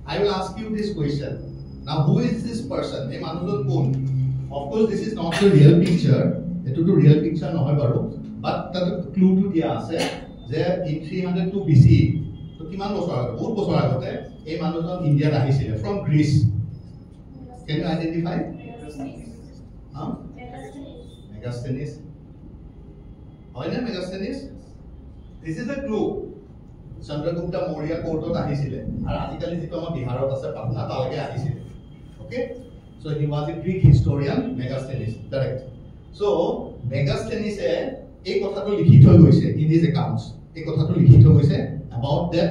I will ask you this question. Now, who is this person? A Manudon Kun. Of course, this is not the real picture. It is the real picture, no, but the clue to the answer there in 302 BC. So, Kiman was a Manudon India from Greece. Can you identify? Huh? Megasthenes. How is it Megasthenes? This is a clue. Chandragupta Maurya court ahisile ar ajikali jitu amar Biharot ase Patna talage ahisile. Okay, so he was a Greek historian. Megasthenes, correct. So Megasthenes ei kotha to likhi thoi goise in his accounts. Ei kotha to likhi thoi goise about that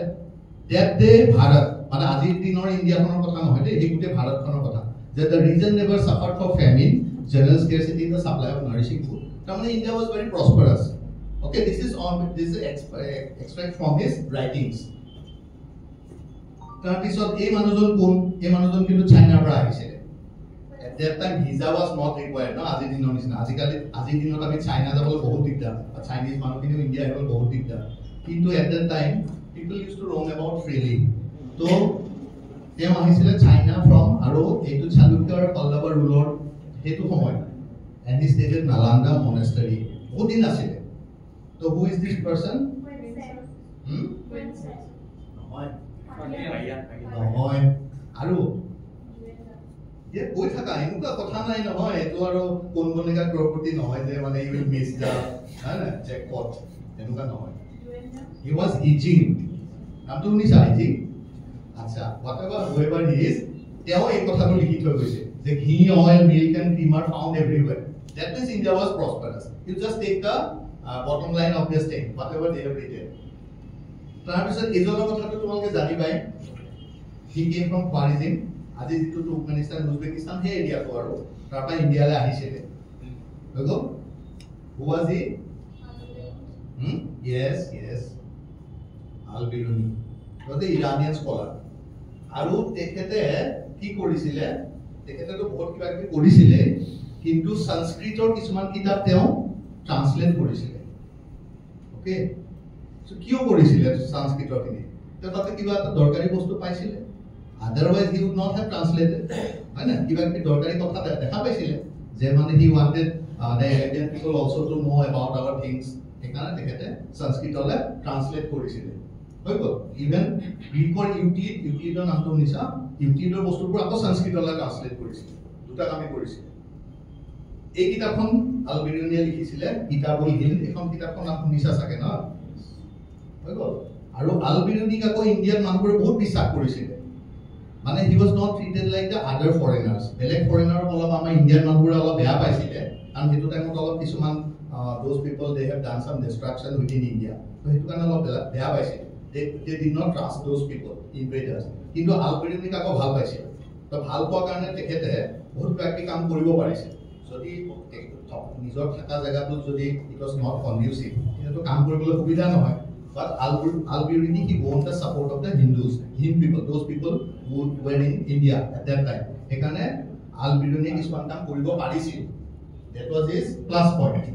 day Bharat mane ajir dinor India khonor kotha nohoy de ei gute Bharat khonor kotha that the region never suffered from famine, general scarcity in the supply of nourishing food. Tamane India was very prosperous. Okay, this is extract from his writings. Tarpisot a Manudon Kun, a Manudon kintu China pra ahisile. At that time visa was not required. No, ajir dinor nisina. Ajir dinor ami China jabole bahut digdar. Chinese manu kinu India jabole bahut digdar. Kintu at that time people used to roam about freely. So they ahisile China from aro etu Chalukya or Pallava ruler hetu somoy. And he stayed at Nalanda monastery. Bahut din asile. So who is this person? Ahoy. Aru. Ye koi thaka enuka kotha nai nohoy etu aro kon bonika crorepati nohoy je mane you will miss the jackpot enuka nohoy. He was Ijing. Naam to unisa Ijing. Acha whatever whoever he is teo ei kotha to likhi thoi goise je ghee oil milk and cream are found everywhere. That means India was prosperous. You just take the bottom line of this thing, whatever they have written. Tarpisot ejono kotha to tumaloke jani bai. He came from Khwarizm. Aji jitu Turkmenistan, Uzbekistan he area ko aro. Tarpa India le ahisile. Hogo? Who was he? Yes. Al-Biruni. He was the Iranian scholar. Aru tekhete ki korisile? Tekhete to bahut kiba kibi korisile. Kintu Sanskritor kisuman kitab teo translate korisile. Okay, so kiyo korisile Sanskritor kini to tate kiba eta dorkari bostu paisile, otherwise he would not have translated hai na kiba ki dorkari kotha dekha paisile je mane he wanted the Arabian people also to know about our things ekana dekhete Sanskritor le translate korisile hoi gol even Greek or Euclid or naam to nisa Euclid or bostu pura ako Sanskritor le translate korisile duta kami korisile. এই কিতাপখন আল-বিৰুনিয়ে লিখিছিলে কিতাবুল হিন্দ এখন কিতাপখন নাম শুনিছা চাগে না হৈ গল আৰু আল-বিৰুনিক আকৌ ইণ্ডিয়ান মানুহবোৰে বহুত বিশ্বাস কৰিছিলে মানে হি was not treated like the other foreigners বেলেগ ফৰেনাৰ অলপ আমাৰ ইণ্ডিয়ান মানুহবোৰে অলপ বেয়া পাইছিলে কাৰণ হেতু টাইমত অলপ কিছুমান those people they have done some destruction within India so হেতু কাৰণে অলপ বেয়া পাইছিলে they did not trust those people invaders কিন্তু আল-বিৰুনিক আকৌ ভাল পাইছিল তো ভাল পোৱাৰ কাৰণে তেখেতে বহুত প্ৰাক্টিক কাম কৰিব পাৰিছিল যদি নিজৰ থাকা জায়গাটোত যদি it was not conducive এটো কাম কৰিবলৈ সুবিধা নহয় but Al-Biruni he won the support of the Hindus people those people who were in India at that time এখানে Al-Biruni কিছুমান কাম কৰিব পাৰিছিল that was his plus point